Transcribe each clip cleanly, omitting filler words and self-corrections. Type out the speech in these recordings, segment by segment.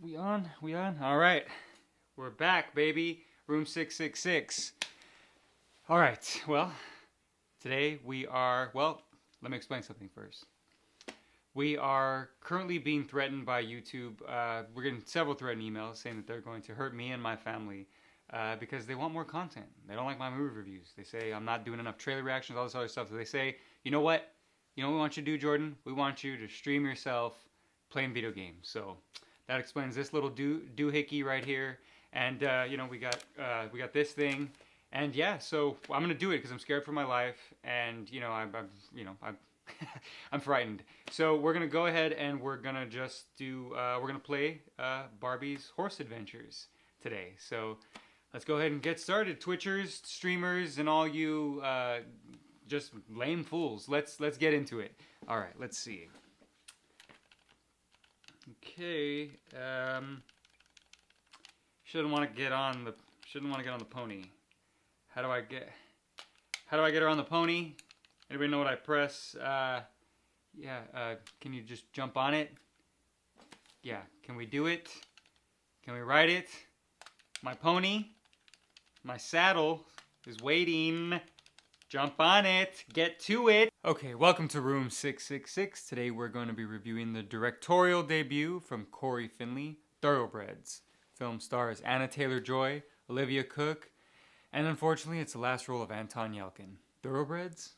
We on? We on? All right. We're back, baby. Room 666. All right. Well, today we are, let me explain something first. We are currently being threatened by YouTube. We're getting several threatened emails saying that they're going to hurt me and my family because they want more content. They don't like my movie reviews. They say I'm not doing enough trailer reactions, all this other stuff. So they say, you know what? You know what we want you to do, Jordan? We want you to stream yourself playing video games. So that explains this little doohickey right here. And we got this thing. And yeah, so I'm gonna do it because I'm scared for my life, and I'm I'm frightened. So we're gonna go ahead and we're gonna just do we're gonna play Barbie's Horse Adventures today. So let's go ahead and get started, Twitchers, streamers, and all you just lame fools. Let's get into it. All right, let's see. Okay. Shouldn't want to get on the pony. How do I get her on the pony? Anybody know what I press? Can you just jump on it? Yeah, can we do it? Can we ride it? My pony, my saddle is waiting. Jump on it. Get to it. Okay, welcome to Room 666. Today we're going to be reviewing the directorial debut from Corey Finley, Thoroughbreds. Film stars Anna Taylor-Joy, Olivia Cooke, and unfortunately it's the last role of Anton. Thoroughbreds?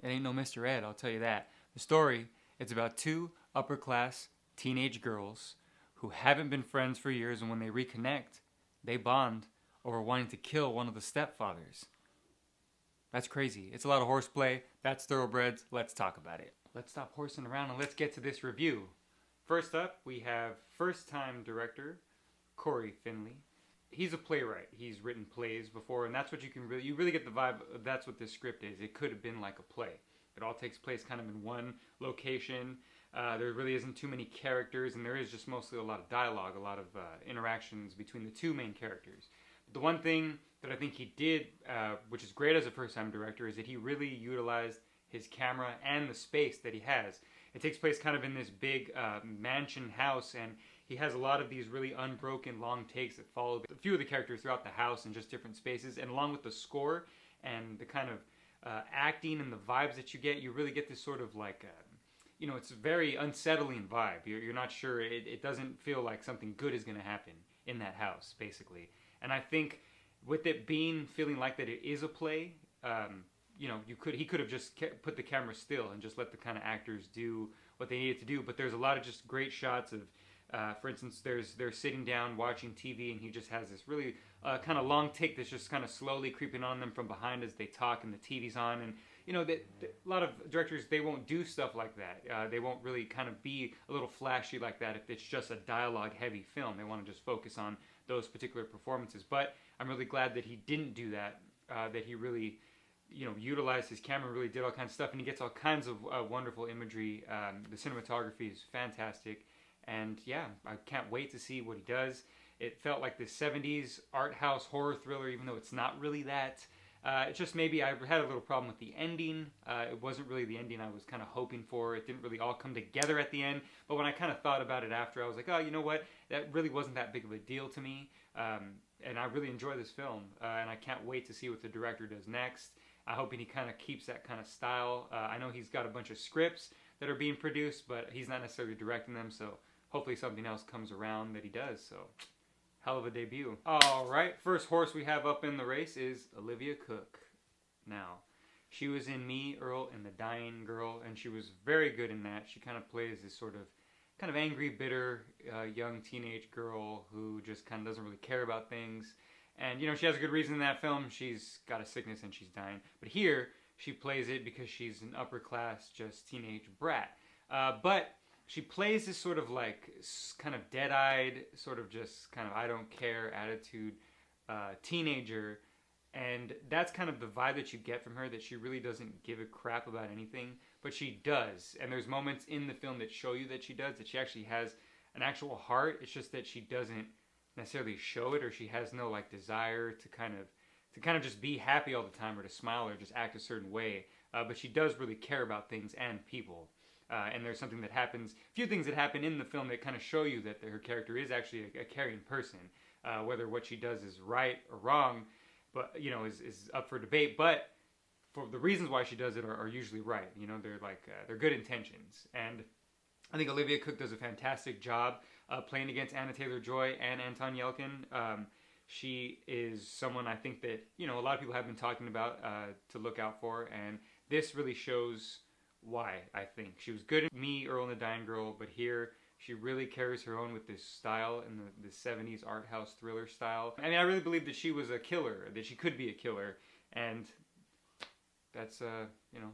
It ain't no Mr. Ed, I'll tell you that. The story, it's about two upper-class teenage girls who haven't been friends for years, and when they reconnect, they bond over wanting to kill one of the stepfathers. That's crazy. It's a lot of horseplay. That's Thoroughbreds. Let's talk about it. Let's stop horsing around and let's get to this review. First up, we have first-time director Corey Finley. He's a playwright. He's written plays before, and that's what you really get the vibe. That's what this script is. It could have been like a play. It all takes place kind of in one location. There really isn't too many characters, and there is just mostly a lot of dialogue, a lot of interactions between the two main characters. But the one thing that I think he did, which is great as a first-time director, is that he really utilized his camera and the space that he has. It takes place kind of in this big mansion house, and he has a lot of these really unbroken long takes that follow a few of the characters throughout the house in just different spaces. And along with the score and the kind of acting and the vibes that you get, you really get this sort of like, it's a very unsettling vibe. You're not sure. It doesn't feel like something good is going to happen in that house, basically. And I think with it feeling like that it is a play, he could have just put the camera still and just let the kind of actors do what they needed to do. But there's a lot of just great shots of, for instance, they're sitting down watching TV, and he just has this really kind of long take that's just kind of slowly creeping on them from behind as they talk, and the TV's on. And a lot of directors, they won't do stuff like that. They won't really kind of be a little flashy like that if it's just a dialogue-heavy film. They want to just focus on those particular performances. But I'm really glad that he didn't do that. That he really, utilized his camera, really did all kinds of stuff, and he gets all kinds of wonderful imagery. The cinematography is fantastic. And yeah, I can't wait to see what he does. It felt like this 70s art house horror thriller, even though it's not really that. It's just maybe I had a little problem with the ending. It wasn't really the ending I was kind of hoping for. It didn't really all come together at the end. But when I kind of thought about it after, I was like, oh, you know what? That really wasn't that big of a deal to me. And I really enjoy this film. And I can't wait to see what the director does next. I hope he kind of keeps that kind of style. I know he's got a bunch of scripts that are being produced, but he's not necessarily directing them. So hopefully something else comes around that he does. So hell of a debut. All right, first horse we have up in the race is Olivia Cooke. Now, she was in Me, Earl, and the Dying Girl, and she was very good in that. She kind of plays this sort of kind of angry, bitter, young teenage girl who just kind of doesn't really care about things. And, she has a good reason in that film. She's got a sickness and she's dying. But here, she plays it because she's an upper-class, just teenage brat. But she plays this sort of like kind of dead-eyed, sort of just kind of I don't care attitude teenager. And that's kind of the vibe that you get from her, that she really doesn't give a crap about anything. But she does. And there's moments in the film that show you that she does, that she actually has an actual heart. It's just that she doesn't necessarily show it, or she has no like desire to kind of just be happy all the time, or to smile, or just act a certain way. But she does really care about things and people. And there's something that happens, a few things that happen in the film that kind of show you that her character is actually a caring person. Whether what she does is right or wrong, but is up for debate. But for the reasons why she does it are usually right. They're good intentions. And I think Olivia Cooke does a fantastic job playing against Anna Taylor-Joy and Anton Yelchin. She is someone I think that a lot of people have been talking about to look out for, and this really shows why. I think she was good at Me, Earl and the Dying Girl, but here she really carries her own with this style and the 70s art house thriller style. I mean, I really believe that she was a killer, that she could be a killer, and that's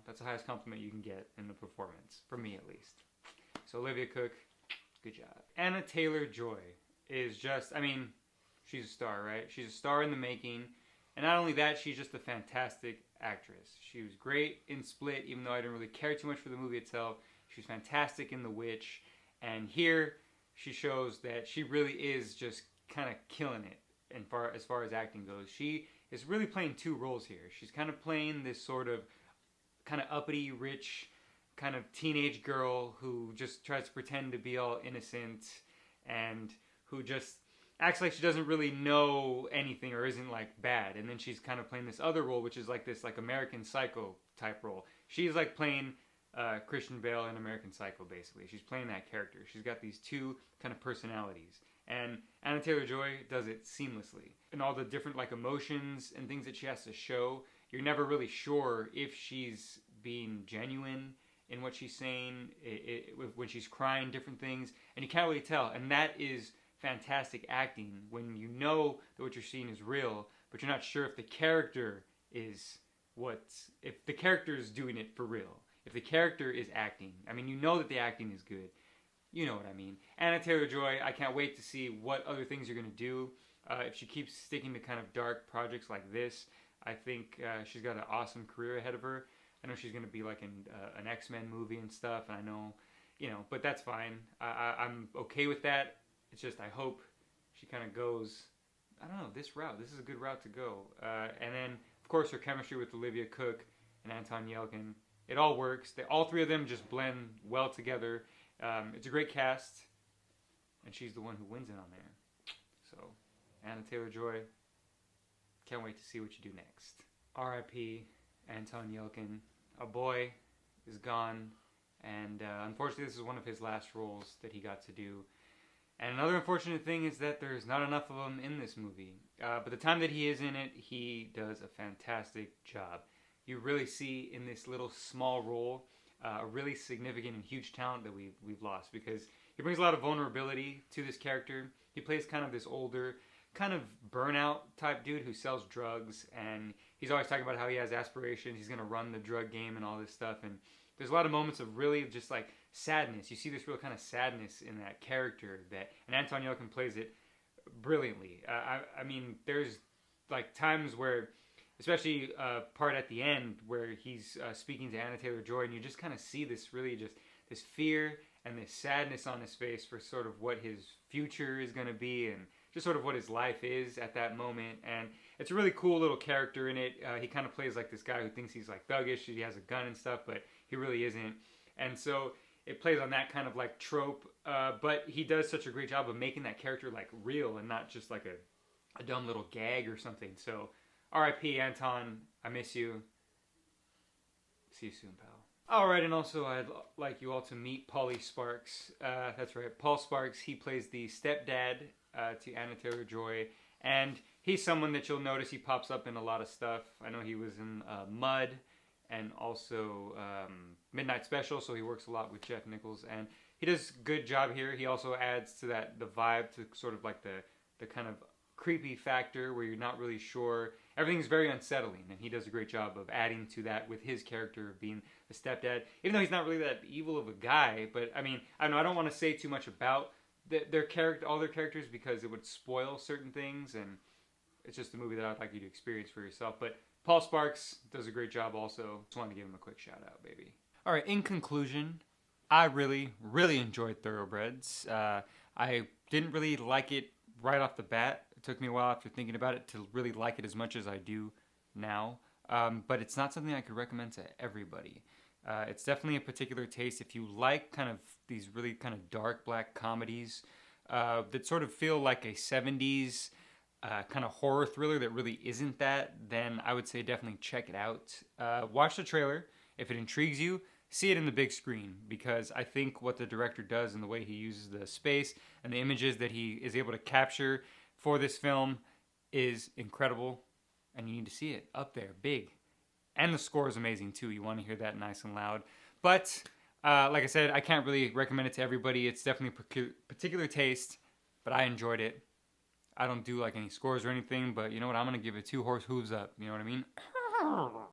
that's the highest compliment you can get in the performance, for me at least. So Olivia Cooke, good job. Anna Taylor-Joy is just, I mean, she's a star, right? She's a star in the making. And not only that, she's just a fantastic actress. She was great in Split, even though I didn't really care too much for the movie itself. She was fantastic in The Witch. And here, she shows that she really is just kind of killing it as far as acting goes. She is really playing two roles here. She's kind of playing this sort of kind of uppity, rich, kind of teenage girl who just tries to pretend to be all innocent and who just acts like she doesn't really know anything or isn't like bad. And then she's kind of playing this other role, which is like this like American Psycho type role. She's like playing Christian Bale in American Psycho, basically. She's playing that character. She's got these two kind of personalities. And Anna Taylor-Joy does it seamlessly. And all the different like emotions and things that she has to show, you're never really sure if she's being genuine in what she's saying, when she's crying, different things. And you can't really tell. And that is fantastic acting when you know that what you're seeing is real, but you're not sure if the character is if the character is doing it for real. If the character is acting, I mean, you know that the acting is good. You know what I mean. Anna Taylor-Joy, I can't wait to see what other things you're going to do. If she keeps sticking to kind of dark projects like this, I think she's got an awesome career ahead of her. I know she's going to be like in an X-Men movie and stuff, and I know, but that's fine. I'm okay with that. It's just I hope she kind of goes, I don't know, this route. This is a good route to go. And then, of course, her chemistry with Olivia Cooke and Anton Yelchin. It all works. All three of them just blend well together. It's a great cast, and she's the one who wins it on there. So, Anna Taylor-Joy, can't wait to see what you do next. R.I.P. Anton Yelchin. A boy is gone, and unfortunately this is one of his last roles that he got to do. And another unfortunate thing is that there's not enough of him in this movie. But the time that he is in it, he does a fantastic job. You really see in this little small role a really significant and huge talent that we've lost, because he brings a lot of vulnerability to this character. He plays kind of this older, kind of burnout type dude who sells drugs, and he's always talking about how he has aspirations. He's going to run the drug game and all this stuff, and there's a lot of moments of really just like sadness. You see this real kind of sadness in that character, and Anton Yelchin plays it brilliantly. I mean, there's like times where, especially part at the end where he's speaking to Anna Taylor-Joy, and you just kind of see this really just this fear and this sadness on his face for sort of what his future is going to be and just sort of what his life is at that moment. And it's a really cool little character in it. He kind of plays like this guy who thinks he's like thuggish, he has a gun and stuff, but he really isn't. And so it plays on that kind of like trope, but he does such a great job of making that character like real and not just like a dumb little gag or something. So R.I.P. Anton, I miss you. See you soon, pal. Alright, and also I'd like you all to meet Paulie Sparks. That's right, Paul Sparks. He plays the stepdad to Anna Taylor-Joy, and he's someone that you'll notice he pops up in a lot of stuff. I know he was in Mud and also Midnight Special, so he works a lot with Jeff Nichols, and he does a good job here. He also adds to the vibe, to sort of like the kind of creepy factor where you're not really sure. Everything's very unsettling, and he does a great job of adding to that with his character of being the stepdad, even though he's not really that evil of a guy. But I mean, I don't want to say too much about all their characters, because it would spoil certain things, and it's just a movie that I'd like you to experience for yourself. But Paul Sparks does a great job also. Just wanted to give him a quick shout out, baby. All right, in conclusion, I really, really enjoyed Thoroughbreds. I didn't really like it right off the bat. It took me a while after thinking about it to really like it as much as I do now. But it's not something I could recommend to everybody. It's definitely a particular taste if you like kind of these really kind of dark black comedies that sort of feel like a 70s kind of horror thriller that really isn't that, then I would say definitely check it out. Watch the trailer. If it intrigues you, see it in the big screen, because I think what the director does and the way he uses the space and the images that he is able to capture for this film is incredible, and you need to see it up there, big. And the score is amazing too. You want to hear that nice and loud. But like I said, I can't really recommend it to everybody. It's definitely a particular taste, but I enjoyed it. I don't do like any scores or anything, but you know what? I'm going to give it 2 horse hooves up. You know what I mean?